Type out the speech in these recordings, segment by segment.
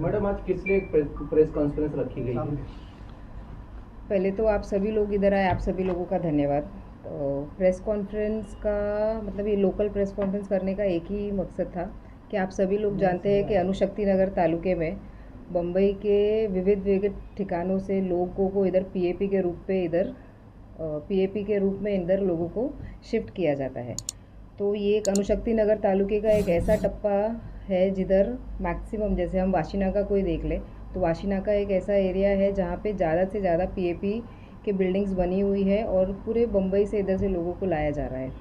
Madam आज किस लिए एक प्रेस कॉन्फ्रेंस रखी गई है? पहले तो आप सभी लोग इधर आए, आप सभी लोगों का धन्यवाद। तो प्रेस कॉन्फ्रेंस का मतलब ये लोकल प्रेस कॉन्फ्रेंस करने का एक ही मकसद था कि आप सभी लोग जानते हैं कि अणुशक्ति नगर तालुके में बम्बई के विविध विविध ठिकानों से लोगों को इधर पीएपी के रूप पे पीएपी के रूप में इधर लोगों को शिफ्ट किया जाता है। तो ये एक अणुशक्ति नगर तालुके का एक ऐसा टप्पा है जिधर मैक्सिमम, जैसे हम वाशीनाका कोई देख ले तो वाशीनाका एक ऐसा एरिया है जहाँ पे ज़्यादा से ज़्यादा पीएपी के बिल्डिंग्स बनी हुई है और पूरे बम्बई से इधर से लोगों को लाया जा रहा है।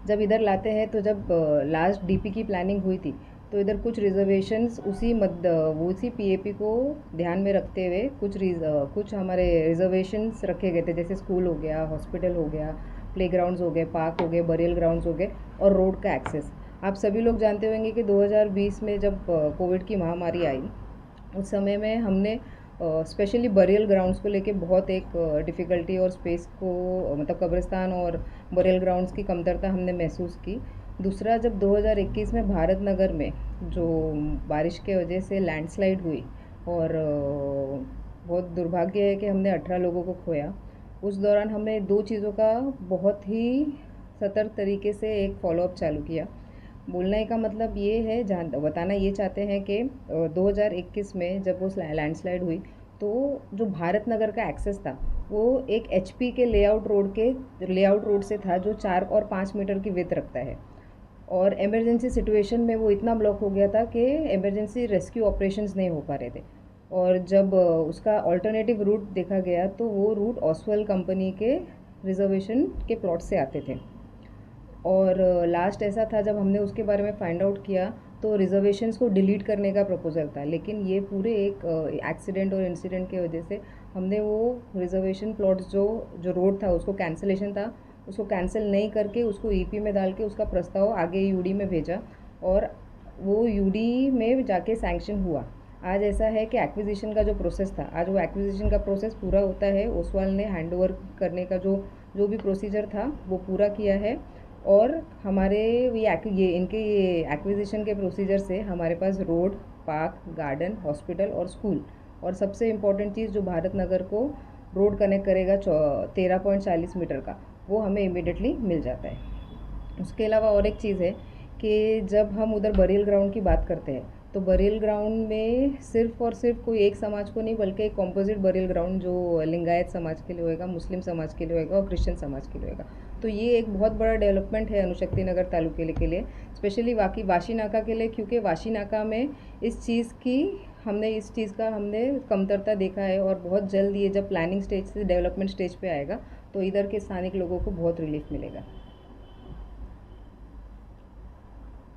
जब इधर लाते हैं तो जब लास्ट डीपी की प्लानिंग हुई थी तो इधर कुछ रिजर्वेशंस उसी पीएपी को ध्यान में रखते हुए कुछ हमारे रिजर्वेशंस रखे गए थे, जैसे स्कूल हो गया, हॉस्पिटल हो गया, प्लेग्राउंड्स हो गए, पार्क हो गए, बरियल ग्राउंड्स हो गए और रोड का एक्सेस। आप सभी लोग जानते होंगे कि 2020 में जब कोविड की महामारी आई उस समय में हमने स्पेशली बरियल ग्राउंड्स को लेके बहुत एक डिफ़िकल्टी और स्पेस को मतलब कब्रिस्तान और बरियल ग्राउंड्स की कमतरता हमने महसूस की। दूसरा, जब 2021 में भारत नगर में जो बारिश के वजह से लैंडस्लाइड हुई और बहुत दुर्भाग्य है कि हमने 18 लोगों को खोया। उस दौरान हमने दो चीज़ों का बहुत ही सतर्क तरीके से एक फॉलोअप चालू किया। बोलने का मतलब ये है, जान बताना ये चाहते हैं कि 2021 में जब वो लैंडस्लाइड हुई तो जो भारत नगर का एक्सेस था वो एक एचपी के लेआउट रोड से था जो 4 और 5 मीटर की विड्थ रखता है और इमरजेंसी सिचुएशन में वो इतना ब्लॉक हो गया था कि इमरजेंसी रेस्क्यू ऑपरेशंस नहीं हो पा रहे थे। और जब उसका ऑल्टरनेटिव रूट देखा गया तो वो रूट ऑसवेल कंपनी के रिजर्वेशन के प्लॉट से आते थे। और लास्ट ऐसा था जब हमने उसके बारे में फाइंड आउट किया तो रिजर्वेशंस को डिलीट करने का प्रपोजल था, लेकिन ये पूरे एक एक्सीडेंट और इंसिडेंट की वजह से हमने वो रिजर्वेशन प्लॉट्स जो जो रोड था उसको कैंसिलेशन था उसको कैंसिल नहीं करके उसको ईपी में डाल के उसका प्रस्ताव आगे यूडी में भेजा और वो यूडी में जाके सैंक्शन हुआ। आज ऐसा है कि एक्विजिशन का जो प्रोसेस था, आज वो एक्विजिशन का प्रोसेस पूरा होता है। ओसवाल ने हैंड ओवर करने का जो जो भी प्रोसीजर था वो पूरा किया है और हमारे ये एक्विजिशन के प्रोसीजर से हमारे पास रोड, पार्क, गार्डन, हॉस्पिटल और स्कूल और सबसे इम्पॉर्टेंट चीज़ जो भारत नगर को रोड कनेक्ट करेगा 13.40 मीटर का, वो हमें इमिडिएटली मिल जाता है। उसके अलावा और एक चीज़ है कि जब हम उधर बरियल ग्राउंड की बात करते हैं तो बरियल ग्राउंड में सिर्फ और सिर्फ कोई एक समाज को नहीं बल्कि एक कॉम्पोजिट बरियल ग्राउंड जो लिंगायत समाज के लिए होएगा, मुस्लिम समाज के लिए होएगा और क्रिश्चियन समाज के लिए होएगा। तो ये एक बहुत बड़ा डेवलपमेंट है अणुशक्ति नगर तालुके के लिए, स्पेशली वाशी नाका के लिए, क्योंकि वाशी नाका में इस चीज़ का हमने कमतरता देखा है और बहुत जल्द ये जब प्लानिंग स्टेज से डेवलपमेंट स्टेज पे आएगा तो इधर के स्थानिक लोगों को बहुत रिलीफ मिलेगा।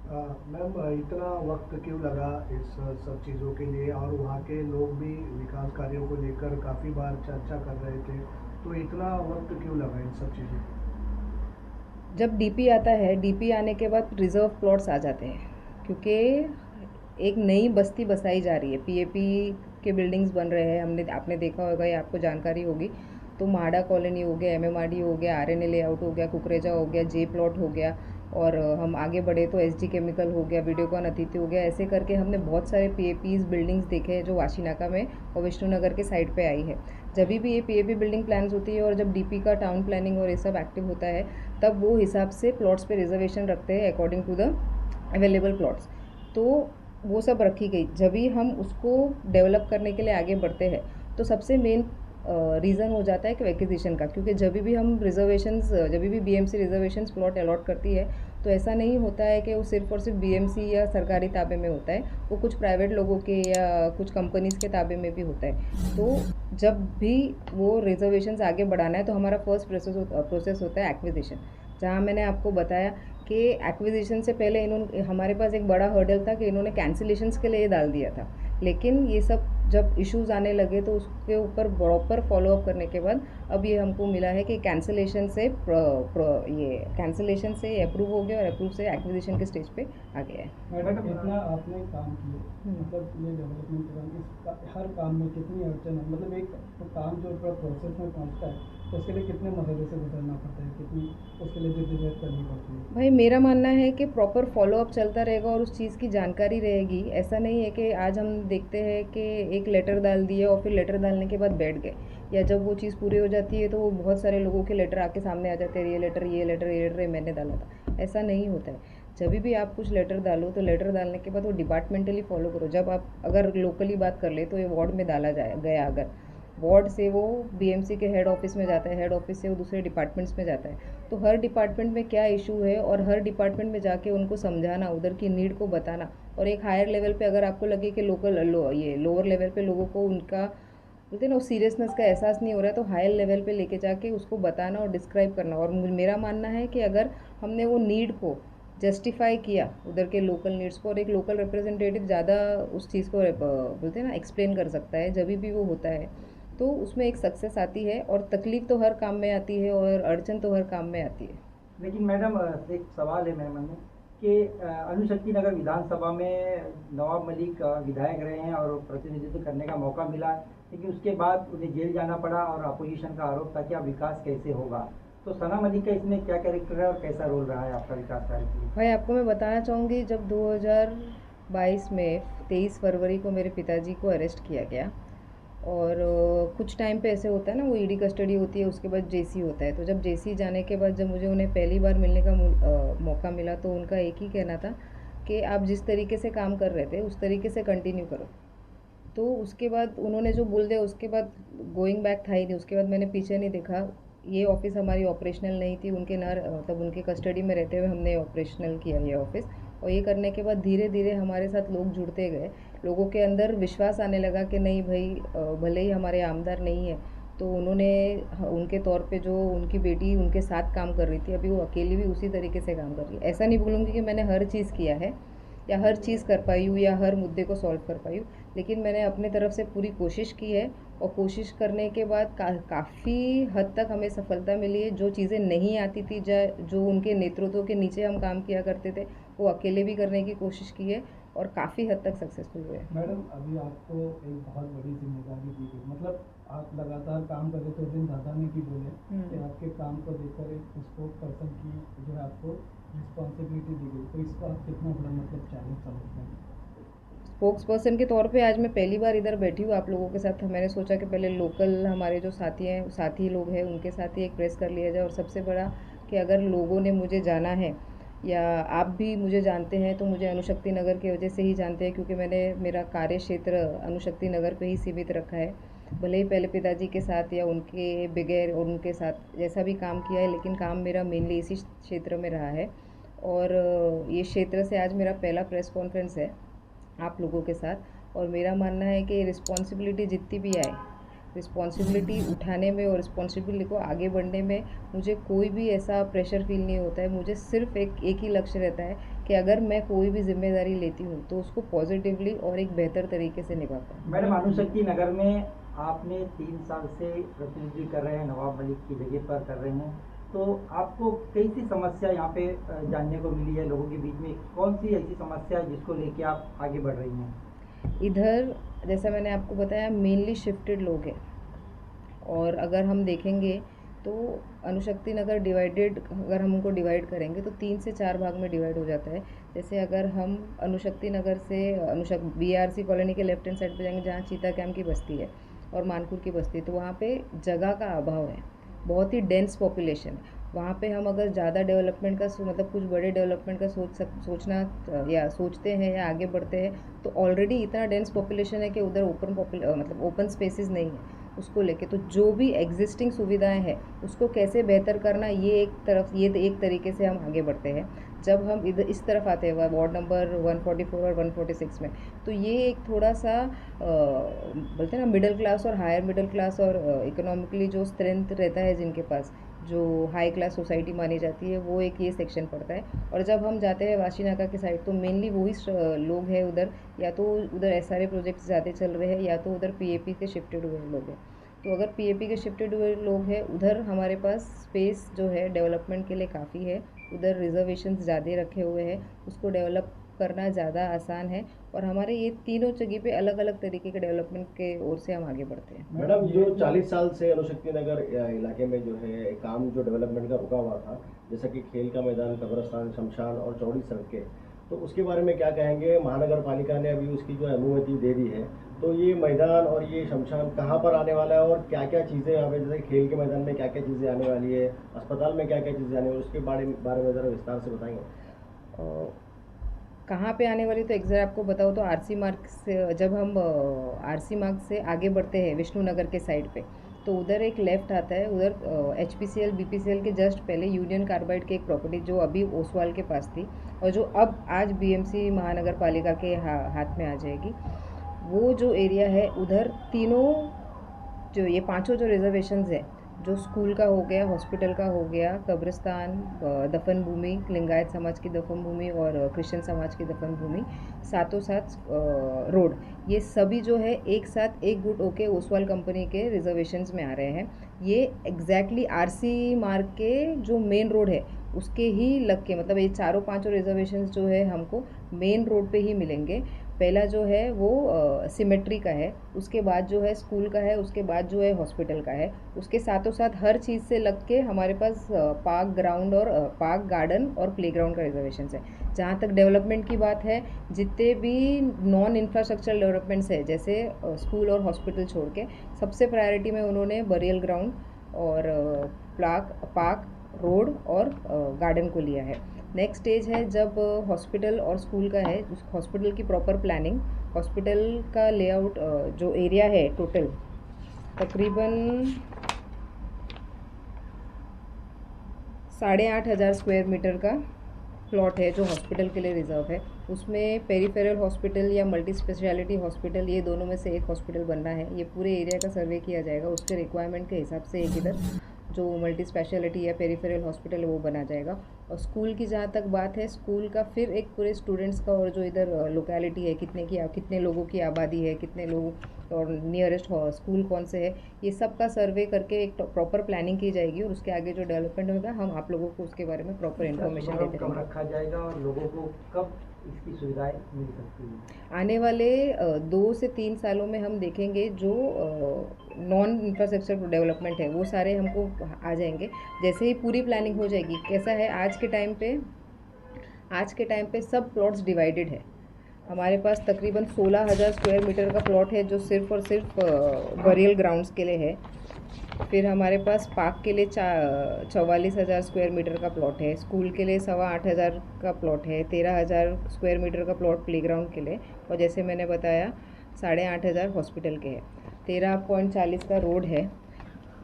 मैम, इतना वक्त क्यों लगा इस सब चीज़ों के लिए, और वहाँ के लोग भी विकास कार्यों को लेकर काफ़ी बार चर्चा कर रहे थे, तो इतना वक्त क्यों लगा इन सब चीज़ों को? जब डीपी आता है, डीपी आने के बाद रिज़र्व प्लॉट्स आ जाते हैं, क्योंकि एक नई बस्ती बसाई जा रही है, पीएपी के बिल्डिंग्स बन रहे हैं। आपने देखा होगा या आपको जानकारी होगी तो म्हाडा कॉलोनी हो गया, एमएमआरडी हो गया, आरएनए लेआउट हो गया, कुकरेजा हो गया, जे प्लॉट हो गया और हम आगे बढ़े तो एसडी केमिकल हो गया, वीडियोकॉन अतिथि हो गया। ऐसे करके हमने बहुत सारे पीएपीज बिल्डिंग्स देखे हैं जो वाशीनाका में और विष्णुनगर के साइड पे आई है। जब भी ये पीएपी बिल्डिंग प्लान्स होती है और जब डीपी का टाउन प्लानिंग और ये सब एक्टिव होता है तब वो हिसाब से प्लॉट्स पे रिजर्वेशन रखते हैं according to the available plots. तो वो सब रखी गई। जब भी हम उसको डेवलप करने के लिए आगे बढ़ते हैं तो सबसे मेन रीज़न हो जाता है कि एक्विजिशन का, क्योंकि जब भी बीएमसी रिजर्वेशंस प्लॉट अलॉट करती है तो ऐसा नहीं होता है कि वो सिर्फ और सिर्फ बीएमसी या सरकारी ताबे में होता है, वो कुछ प्राइवेट लोगों के या कुछ कंपनीज़ के ताबे में भी होता है। तो जब भी वो रिजर्वेशंस आगे बढ़ाना है तो हमारा फर्स्ट प्रोसेस होता है एक्विजिशन, जहाँ मैंने आपको बताया कि एक्विजिशन से पहले हमारे पास एक बड़ा हर्डल था कि इन्होंने कैंसिलेशंस के लिए डाल दिया था, लेकिन ये सब जब इश्यूज़ आने लगे तो उसके ऊपर प्रॉपर फॉलोअप करने के बाद अब ये हमको मिला है कि कैंसिलेशन से अप्रूव हो गया और अप्रूव से एक्विजिशन के स्टेज पे आ गया है। मैडम, इतना आपने काम किए, मतलब ये डेवलपमेंट हर काम में कितनी अड़चन है, मतलब एक तो काम जो प्रोसेस में पहुंचता है तो उसके लिए कितने मरहले से गुजरना पड़ता है, कितनी उसके लिए जद्दोजहद करनी पड़ती है? भाई मेरा मानना है कि प्रॉपर फॉलोअप चलता रहेगा और उस चीज़ की जानकारी रहेगी। ऐसा नहीं है कि आज हम देखते हैं कि एक लेटर डाल दिए और फिर लेटर डालने के बाद बैठ गए, या जब वो चीज़ पूरी हो जाती है तो वो बहुत सारे लोगों के लेटर आके सामने आ जाते हैं, ये लेटर ये लेटर ये लेटर मैंने डाला था। ऐसा नहीं होता है। जब भी आप कुछ लेटर डालो तो लेटर डालने के बाद वो डिपार्टमेंटली फॉलो करो। जब आप अगर लोकली बात कर ले तो ये वार्ड में डाला जाए गया, अगर वार्ड से वो बीएमसी के हेड ऑफिस में जाता है, हेड ऑफिस से वो दूसरे डिपार्टमेंट्स में जाता है, तो हर डिपार्टमेंट में क्या इशू है और हर डिपार्टमेंट में जाके उनको समझाना, उधर की नीड को बताना। और एक हायर लेवल पे अगर आपको लगे कि ये लोअर लेवल पे लोगों को उनका बोलते हैं ना सीरियसनेस का एहसास नहीं हो रहा है, तो हायर लेवल पे लेके जाके उसको बताना और डिस्क्राइब करना। और मेरा मानना है कि अगर हमने वो नीड को जस्टिफाई किया, उधर के लोकल नीड्स को, और एक लोकल रिप्रेजेंटेटिव ज़्यादा उस चीज़ को बोलते हैं ना एक्सप्लेन कर सकता है, जब भी वो होता है तो उसमें एक सक्सेस आती है। और तकलीफ़ तो हर काम में आती है और अड़चन तो हर काम में आती है। लेकिन मैडम एक सवाल है मेरे मन में कि अणुशक्ति नगर विधानसभा में नवाब मलिक विधायक रहे हैं और प्रतिनिधित्व करने का मौका मिला, लेकिन उसके बाद उन्हें जेल जाना पड़ा और अपोजिशन का आरोप था कि अब विकास कैसे होगा। तो सना मलिक का इसमें क्या कैरेक्टर है और कैसा रोल रहा है आपका विकास कार्य के लिए? भाई आपको मैं बताना चाहूँगी, जब 2022 में 23 फरवरी को मेरे पिताजी को अरेस्ट किया गया, और कुछ टाइम पे ऐसे होता है ना, वो ईडी कस्टडी होती है, उसके बाद जेसी होता है। तो जब जेसी जाने के बाद जब मुझे उन्हें पहली बार मिलने का मौका मिला, तो उनका एक ही कहना था कि आप जिस तरीके से काम कर रहे थे उस तरीके से कंटिन्यू करो। तो उसके बाद उन्होंने जो बोल दिया, उसके बाद गोइंग बैक था ही नहीं। उसके बाद मैंने पीछे नहीं देखा। ये ऑफ़िस हमारी ऑपरेशनल नहीं थी, उनके ना मतलब उनके कस्टडी में रहते हुए हमने ऑपरेशनल किया ये ऑफ़िस। और ये करने के बाद धीरे धीरे हमारे साथ लोग जुड़ते गए, लोगों के अंदर विश्वास आने लगा कि नहीं भाई, भले ही हमारे आमदार नहीं है, तो उन्होंने उनके तौर पे जो उनकी बेटी उनके साथ काम कर रही थी, अभी वो अकेली भी उसी तरीके से काम कर रही है। ऐसा नहीं बोलूँगी कि मैंने हर चीज़ किया है या हर चीज़ कर पाई हूँ या हर मुद्दे को सॉल्व कर पाई हूँ, लेकिन मैंने अपने तरफ से पूरी कोशिश की है। और कोशिश करने के बाद काफ़ी हद तक हमें सफलता मिली है। जो चीज़ें नहीं आती थी, जो उनके नेतृत्व के नीचे हम काम किया करते थे, वो अकेले भी करने की कोशिश की है और काफ़ी हद तक सक्सेसफुल हुए। मैडम अभी आपको एक बहुत बड़ी जिम्मेदारी दी गई, मतलब आप लगातार काम कर रहे थे। उस दिन दादा ने भी बोले कि आपके काम को देखकर एक स्पोक पर्सन की जो है आपको रिस्पॉन्सिबिलिटी दी गई, तो इसको आप कितना बड़ा मतलब चैलेंज समझते हैं? स्पोक्स पर्सन के तौर पे आज मैं पहली बार इधर बैठी हूँ आप लोगों के साथ। मैंने सोचा कि पहले लोकल हमारे जो साथी लोग हैं उनके साथ ही एक प्रेस कर लिया जाए। और सबसे बड़ा कि अगर लोगों ने मुझे जाना है या आप भी मुझे जानते हैं, तो मुझे अणुशक्ति नगर की वजह से ही जानते हैं, क्योंकि मैंने मेरा कार्य क्षेत्र अणुशक्ति नगर पे ही सीमित रखा है। भले ही पहले पिताजी के साथ या उनके बगैर और उनके साथ जैसा भी काम किया है, लेकिन काम मेरा मेनली इसी क्षेत्र में रहा है। और ये क्षेत्र से आज मेरा पहला प्रेस कॉन्फ्रेंस है आप लोगों के साथ। और मेरा मानना है कि रिस्पॉन्सिबिलिटी जितनी भी आए, रिस्पॉन्सिबिलिटी उठाने में और रिस्पॉन्सिबिलिटी को आगे बढ़ने में मुझे कोई भी ऐसा प्रेशर फील नहीं होता है। मुझे सिर्फ एक ही लक्ष्य रहता है कि अगर मैं कोई भी जिम्मेदारी लेती हूँ तो उसको पॉजिटिवली और एक बेहतर तरीके से निभा पाऊँ। मैडम अणुशक्ति नगर में आपने 3 साल से प्रतिनिधित्व कर रहे हैं, नवाब मलिक की जगह पर कर रहे हैं, तो आपको कैसी समस्या यहाँ पे जानने को मिली है? लोगों के बीच में कौन सी ऐसी समस्या है जिसको लेके आप आगे बढ़ रही हैं? इधर जैसा मैंने आपको बताया, मेनली शिफ्टेड लोग हैं। और अगर हम देखेंगे तो अणुशक्ति नगर डिवाइडेड, अगर हम उनको डिवाइड करेंगे तो 3 से 4 भाग में डिवाइड हो जाता है। जैसे अगर हम अणुशक्ति नगर से बीआरसी कॉलोनी के लेफ्ट हैंड साइड पे जाएंगे, जहाँ चीता कैम्प की बस्ती है और मानपुर की बस्ती, तो वहाँ पे जगह का अभाव है, बहुत ही डेंस पॉपुलेशन है। वहाँ पे हम अगर ज़्यादा डेवलपमेंट का मतलब कुछ बड़े डेवलपमेंट का सोचना या सोचते हैं या आगे बढ़ते हैं, तो ऑलरेडी इतना डेंस पॉपुलेशन है कि उधर मतलब ओपन स्पेसेस नहीं है उसको लेके। तो जो भी एग्जिस्टिंग सुविधाएं हैं उसको कैसे बेहतर करना, ये एक तरीके से हम आगे बढ़ते हैं। जब हम इधर इस तरफ आते हैं वार्ड नंबर 144 और 146 में, तो ये एक थोड़ा सा बोलते हैं ना मिडिल क्लास और हायर मिडिल क्लास और इकोनॉमिकली जो स्ट्रेंथ रहता है जिनके पास, जो हाई क्लास सोसाइटी मानी जाती है, वो एक ये सेक्शन पड़ता है। और जब हम जाते हैं वाशी नाका की साइड, तो मेनली वही लोग हैं उधर, या तो उधर एसआरए प्रोजेक्ट्स ज़्यादा चल रहे हैं या तो उधर पीएपी के शिफ्टेड हुए लोग हैं। तो अगर पीएपी के शिफ्टेड हुए लोग हैं उधर, हमारे पास स्पेस जो है डेवलपमेंट के लिए काफ़ी है। उधर रिजर्वेशंस ज़्यादा रखे हुए हैं, उसको डेवलप करना ज़्यादा आसान है। और हमारे ये तीनों जगह पे अलग अलग तरीके के डेवलपमेंट के ओर से हम आगे बढ़ते हैं। मैडम, जो 40 साल से अणुशक्ति नगर इलाके में जो है काम जो डेवलपमेंट का रुका हुआ था, जैसा कि खेल का मैदान, कब्रस्तान, शमशान और चौड़ी सड़कें, तो उसके बारे में क्या कहेंगे? महानगर पालिका ने अभी उसकी जो अनुमति दे दी है, तो ये मैदान और ये शमशान कहाँ पर आने वाला है और क्या क्या चीज़ें यहाँ पे, जैसे खेल के मैदान में क्या क्या चीज़ें आने वाली है, अस्पताल में क्या क्या चीज़ें आने वाली है, उसके बारे में ज़रा विस्तार से बताएंगे। कहाँ पे आने वाली, तो एग्जैक्ट आपको बताओ तो आरसी मार्ग से, जब हम आरसी मार्ग से आगे बढ़ते हैं विष्णु नगर के साइड पे, तो उधर एक लेफ़्ट आता है, उधर HPCL BPCL के जस्ट पहले यूनियन कार्बाइड की एक प्रॉपर्टी जो अभी ओसवाल के पास थी और जो अब आज BMC महानगर पालिका के हाथ में आ जाएगी, वो जो एरिया है उधर तीनों जो ये पांचों जो रिजर्वेशंस है, जो स्कूल का हो गया, हॉस्पिटल का हो गया, कब्रिस्तान, दफन भूमि, लिंगायत समाज की दफन भूमि और क्रिश्चियन समाज की दफन भूमि, साथों साथ रोड, ये सभी जो है एक साथ एक गुट होके ओसवाल कंपनी के रिजर्वेशंस में आ रहे हैं। ये एग्जैक्टली आरसी मार्ग के जो मेन रोड है उसके ही लग के, मतलब ये चारों पांचों रिजर्वेशंस जो है हमको मेन रोड पे ही मिलेंगे। पहला जो है वो सिमेट्री का है, उसके बाद जो है स्कूल का है, उसके बाद जो है हॉस्पिटल का है, उसके साथों साथ हर चीज़ से लग के हमारे पास पार्क ग्राउंड और पार्क गार्डन और प्लेग्राउंड का रिजर्वेशंस है। जहाँ तक डेवलपमेंट की बात है, जितने भी नॉन इंफ्रास्ट्रक्चर डेवलपमेंट्स है, जैसे स्कूल और हॉस्पिटल छोड़ के, सबसे प्रायोरिटी में उन्होंने बरियल ग्राउंड और पार्क, रोड और गार्डन को लिया है। नेक्स्ट स्टेज है जब हॉस्पिटल और स्कूल का है, उस हॉस्पिटल की प्रॉपर प्लानिंग, हॉस्पिटल का लेआउट, जो एरिया है टोटल तकरीबन 8,500 स्क्वायर मीटर का प्लॉट है जो हॉस्पिटल के लिए रिजर्व है। उसमें पेरिफेरल हॉस्पिटल या मल्टी स्पेशलिटी हॉस्पिटल, ये दोनों में से एक हॉस्पिटल बनना है। ये पूरे एरिया का सर्वे किया जाएगा, उसके रिक्वायरमेंट के हिसाब से एक इधर जो मल्टी स्पेशलिटी या पेरिफेरल हॉस्पिटल है वो बना जाएगा। और स्कूल की जहाँ तक बात है, स्कूल का फिर एक पूरे स्टूडेंट्स का, और जो इधर लोकेलिटी है, कितने लोगों की आबादी है, कितने लोग और नियरेस्ट स्कूल कौन से है, ये सब का सर्वे करके एक प्रॉपर प्लानिंग की जाएगी। और उसके आगे जो डेवलपमेंट होगा हम आप लोगों को उसके बारे में प्रॉपर इन्फॉर्मेशन देते कब रहेंगे। रखा जाएगा और लोगों को कब इसकी सुविधाएं मिल सकती है? आने वाले 2 से 3 सालों में हम देखेंगे जो नॉन इंफ्रास्ट्रक्चर डेवलपमेंट है वो सारे हमको आ जाएंगे। जैसे ही पूरी प्लानिंग हो जाएगी, कैसा है आज के टाइम पे सब प्लॉट्स डिवाइडेड है। हमारे पास तकरीबन 16,000 स्क्वायर मीटर का प्लॉट है जो सिर्फ और सिर्फ बरियल ग्राउंड्स के लिए है। फिर हमारे पास पार्क के लिए 44,000 स्क्वायर मीटर का प्लॉट है, स्कूल के लिए 8,500 का प्लॉट है, 13,000 स्क्वायर मीटर का प्लॉट प्लेग्राउंड के लिए, और जैसे मैंने बताया 8,500 हॉस्पिटल के है। 13.40 का रोड है।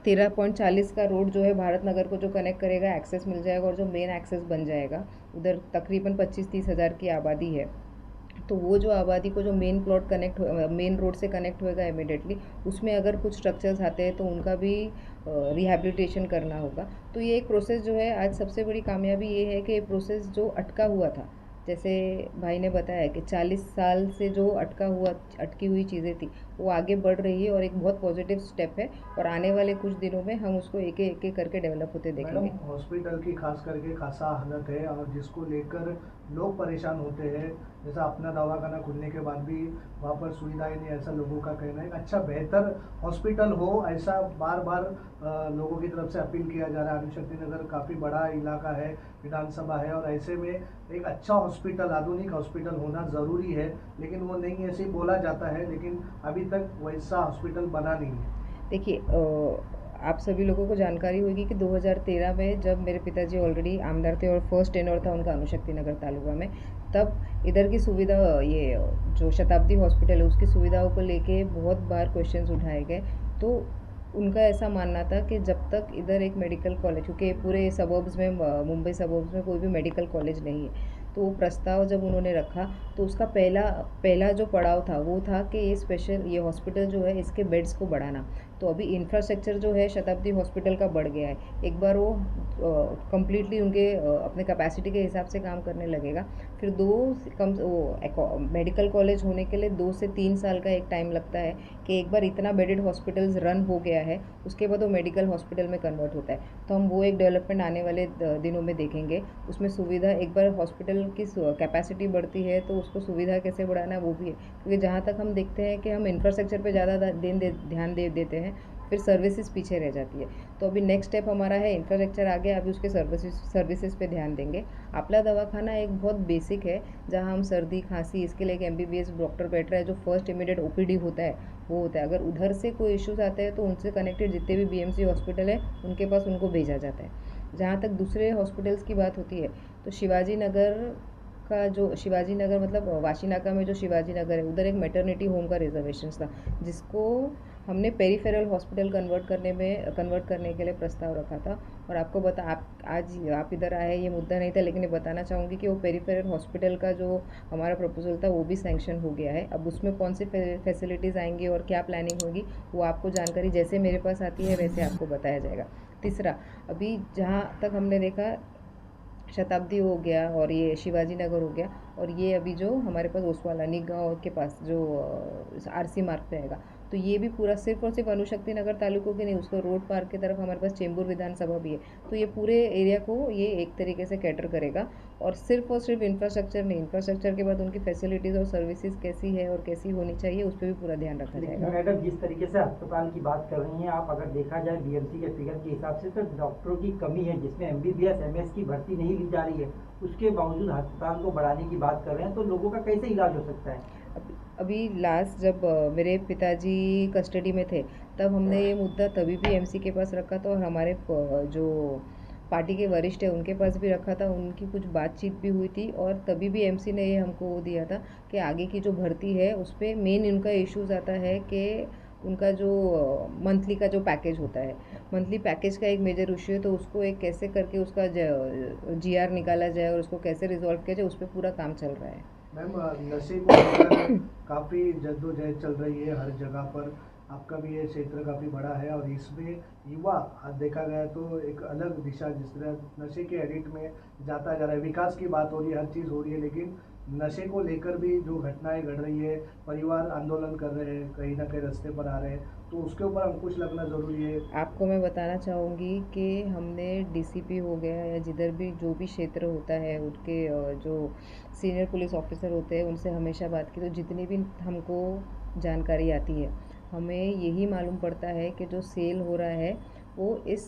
13.40 का रोड जो है भारत नगर को जो कनेक्ट करेगा, एक्सेस मिल जाएगा, और जो मेन एक्सेस बन जाएगा उधर तकरीबन 25-30 हज़ार की आबादी है। तो वो जो आबादी को जो मेन रोड से कनेक्ट होएगा इमिडिएटली, उसमें अगर कुछ स्ट्रक्चर्स आते हैं तो उनका भी रिहैबिलिटेशन करना होगा। तो ये एक प्रोसेस जो है, आज सबसे बड़ी कामयाबी ये है कि ये प्रोसेस जो अटका हुआ था, जैसे भाई ने बताया कि 40 साल से जो अटकी हुई चीज़ें थी, वो आगे बढ़ रही है और एक बहुत पॉजिटिव स्टेप है। और आने वाले कुछ दिनों में हम उसको एक एक करके डेवलप होते देखेंगे। मैडम, हॉस्पिटल की खास करके खासा हालत है और जिसको लेकर लोग परेशान होते हैं। जैसा अपना दवाखाना खुलने के बाद भी वहाँ पर सुविधाएं नहीं, ऐसा लोगों का कहना है। अच्छा बेहतर हॉस्पिटल हो, ऐसा बार बार लोगों की तरफ से अपील किया जा रहा है। अणुशक्ति नगर काफ़ी बड़ा इलाका है, विधानसभा है, और ऐसे में एक अच्छा हॉस्पिटल, आधुनिक हॉस्पिटल होना ज़रूरी है। लेकिन वो नहीं, ऐसे ही बोला जाता है, लेकिन अभी तक वैसा हॉस्पिटल बना नहीं है। देखिए, आप सभी लोगों को जानकारी होगी कि 2013 में जब मेरे पिताजी ऑलरेडी आमदार थे और फर्स्ट टेन्योर था उनका अणुशक्ति नगर तालुका में, तब इधर की सुविधा, ये जो शताब्दी हॉस्पिटल है उसकी सुविधाओं को लेके बहुत बार क्वेश्चंस उठाए गए। तो उनका ऐसा मानना था कि जब तक इधर एक मेडिकल कॉलेज, क्योंकि पूरे सबर्ब्स में, मुंबई सबर्ब्स में कोई भी मेडिकल कॉलेज नहीं है, तो वो प्रस्ताव जब उन्होंने रखा तो उसका पहला जो पड़ाव था वो था कि ये हॉस्पिटल जो है इसके बेड्स को बढ़ाना। तो अभी इंफ्रास्ट्रक्चर जो है शताब्दी हॉस्पिटल का बढ़ गया है, एक बार वो कम्प्लीटली उनके अपने कैपेसिटी के हिसाब से काम करने लगेगा, फिर मेडिकल कॉलेज होने के लिए 2 से 3 साल का एक टाइम लगता है कि एक बार इतना बेडेड हॉस्पिटल्स रन हो गया है उसके बाद वो मेडिकल हॉस्पिटल में कन्वर्ट होता है। तो हम वो एक डेवलपमेंट आने वाले दिनों में देखेंगे। उसमें सुविधा, एक बार हॉस्पिटल की कैपेसिटी बढ़ती है तो उसको सुविधा कैसे बढ़ाना है वो भी है, क्योंकि जहाँ तक हम देखते हैं कि हम इंफ्रास्ट्रक्चर पे ज़्यादा ध्यान देते हैं, फिर सर्विसेज पीछे रह जाती है। तो अभी नेक्स्ट स्टेप हमारा है इंफ्रास्ट्रक्चर आ गया, अभी उसके सर्विसेज पे ध्यान देंगे। आपला दवाखाना एक बहुत बेसिक है जहाँ हम सर्दी खांसी इसके लिए एक MBBS डॉक्टर बैठ रहा है, जो फर्स्ट इमीडिएट OPD होता है वो होता है। अगर उधर से कोई इश्यूज आते हैं तो उनसे कनेक्टेड जितने भी BMC हॉस्पिटल है उनके पास उनको भेजा जाता है। जहाँ तक दूसरे हॉस्पिटल्स की बात होती है तो शिवाजी नगर मतलब वाशीनाका में जो शिवाजी नगर है उधर एक मैटरनिटी होम का रिजर्वेशन था, जिसको हमने पेरिफेरल हॉस्पिटल कन्वर्ट करने के लिए प्रस्ताव रखा था। और आपको आज आप इधर आए, ये मुद्दा नहीं था, लेकिन ये बताना चाहूँगी कि वो पेरिफेरल हॉस्पिटल का जो हमारा प्रपोजल था वो भी सैंक्शन हो गया है। अब उसमें कौन सी फैसिलिटीज़ आएंगी और क्या प्लानिंग होगी वो आपको जानकारी जैसे मेरे पास आती है वैसे आपको बताया जाएगा। तीसरा, अभी जहाँ तक हमने देखा शताब्दी हो गया और ये शिवाजी नगर हो गया, और ये अभी जो हमारे पास ओसवाला गाँव के पास जो RC मार्ग पे आएगा, तो ये भी पूरा सिर्फ और सिर्फ अनुशक्ति नगर तालुकों के नहीं, उसको रोड पार्क की तरफ हमारे पास चेंबूर विधानसभा भी है। तो ये पूरे एरिया को ये एक तरीके से कैटर करेगा। और सिर्फ इंफ्रास्ट्रक्चर नहीं, इंफ्रास्ट्रक्चर के बाद उनकी फैसिलिटीज़ और सर्विसेज कैसी है और कैसी होनी चाहिए उस पर भी पूरा ध्यान रखा जाएगा। मैडम, जिस तरीके से अस्पताल की बात कर रही हैं आप, अगर देखा जाए BMC के फिगर के हिसाब से तो डॉक्टरों की कमी है, जिसमें MBBS MS की भर्ती नहीं की जा रही है, उसके बावजूद अस्पताल को बढ़ाने की बात कर रहे हैं, तो लोगों का कैसे इलाज हो सकता है? अभी लास्ट जब मेरे पिताजी कस्टडी में थे तब हमने ये मुद्दा तभी भी MC के पास रखा था, और हमारे जो पार्टी के वरिष्ठ है उनके पास भी रखा था, उनकी कुछ बातचीत भी हुई थी, और तभी भी MC ने ये हमको वो दिया था कि आगे की जो भर्ती है उस पर मेन उनका इश्यूज़ आता है कि उनका जो मंथली का जो पैकेज होता है, मंथली पैकेज का एक मेजर इशू है, तो उसको एक कैसे करके उसका GR निकाला जाए और उसको कैसे रिजॉल्व किया जाए उस पर पूरा काम चल रहा है। मैम, नशे को लेकर काफ़ी जद्दोजहद चल रही है हर जगह पर। आपका भी ये क्षेत्र काफ़ी बड़ा है और इसमें युवा देखा गया तो एक अलग दिशा, जिस तरह नशे के एडिक्ट में जाता जा रहा है। विकास की बात हो रही है, हर चीज़ हो रही है, लेकिन नशे को लेकर भी जो घटनाएं घट रही है, परिवार आंदोलन कर रहे हैं, कहीं ना कहीं रास्ते पर आ रहे हैं, तो उसके ऊपर अंकुश लगना ज़रूरी है। आपको मैं बताना चाहूँगी कि हमने DCP हो गया या जिधर भी जो भी क्षेत्र होता है उनके जो सीनियर पुलिस ऑफिसर होते हैं उनसे हमेशा बात की, तो जितनी भी हमको जानकारी आती है हमें यही मालूम पड़ता है कि जो सेल हो रहा है वो इस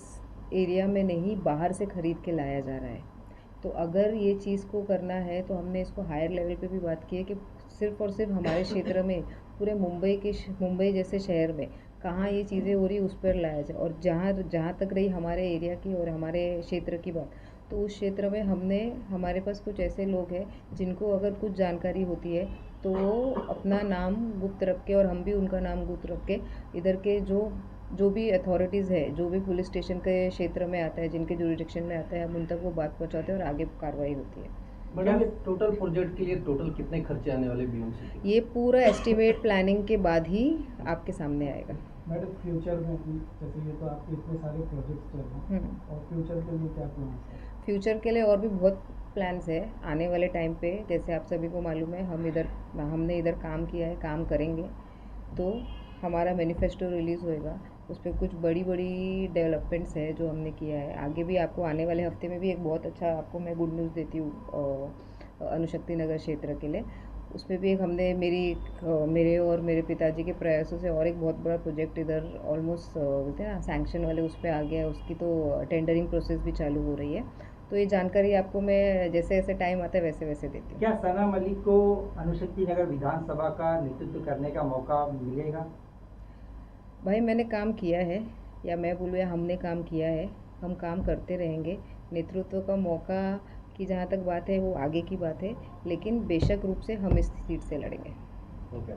एरिया में नहीं, बाहर से ख़रीद के लाया जा रहा है। तो अगर ये चीज़ को करना है तो हमने इसको हायर लेवल पे भी बात की है कि सिर्फ और सिर्फ हमारे क्षेत्र में, पूरे मुंबई जैसे शहर में कहाँ ये चीज़ें हो रही है उस पर लाया जाए। और जहाँ तक रही हमारे एरिया की और हमारे क्षेत्र की बात, तो उस क्षेत्र में हमारे पास कुछ ऐसे लोग हैं जिनको अगर कुछ जानकारी होती है तो वो अपना नाम गुप्त रख के, और हम भी उनका नाम गुप्त रख के, इधर के जो भी अथॉरिटीज़ है, जो भी पुलिस स्टेशन के क्षेत्र में आता है, जिनके जुरिडिक्शन में आता है, हम उन तक वो बात पहुंचाते हैं और आगे कार्रवाई होती है। मैडम, ये टोटल प्रोजेक्ट के लिए टोटल कितने खर्चे आने वाले BMC के? ये पूरा एस्टिमेट प्लानिंग के बाद ही आपके सामने आएगा। मैडम, फ्यूचर में भी जैसे ये तो आपके इतने सारे प्रोजेक्ट्स चल रहे हैं, और फ्यूचर के लिए क्या प्लान है? फ्यूचर के लिए और भी बहुत प्लान्स है आने वाले टाइम पे। जैसे आप सभी को मालूम है हमने इधर काम किया है, काम करेंगे, तो हमारा मैनिफेस्टो रिलीज़ होएगा, उस पर कुछ बड़ी डेवलपमेंट्स है जो हमने किया है। आगे भी आपको आने वाले हफ्ते में भी एक बहुत अच्छा आपको मैं गुड न्यूज़ देती हूँ अनुशक्ति नगर क्षेत्र के लिए। उस पर भी एक हमने मेरे और मेरे पिताजी के प्रयासों से और एक बहुत बड़ा प्रोजेक्ट इधर ऑलमोस्ट बोलते हैं ना सैंक्शन वाले उस पर आ गया है, उसकी तो टेंडरिंग प्रोसेस भी चालू हो रही है। तो ये जानकारी आपको मैं जैसे जैसे टाइम आता है वैसे वैसे देती हूँ। क्या सना मलिक को अनुशक्ति नगर विधानसभा का नेतृत्व करने का मौका मिलेगा? भाई, मैंने काम किया है, या मैं बोलूँ या हमने काम किया है, हम काम करते रहेंगे। नेतृत्व का मौका की जहाँ तक बात है वो आगे की बात है, लेकिन बेशक रूप से हम इस सीट से लड़ेंगे। ओके।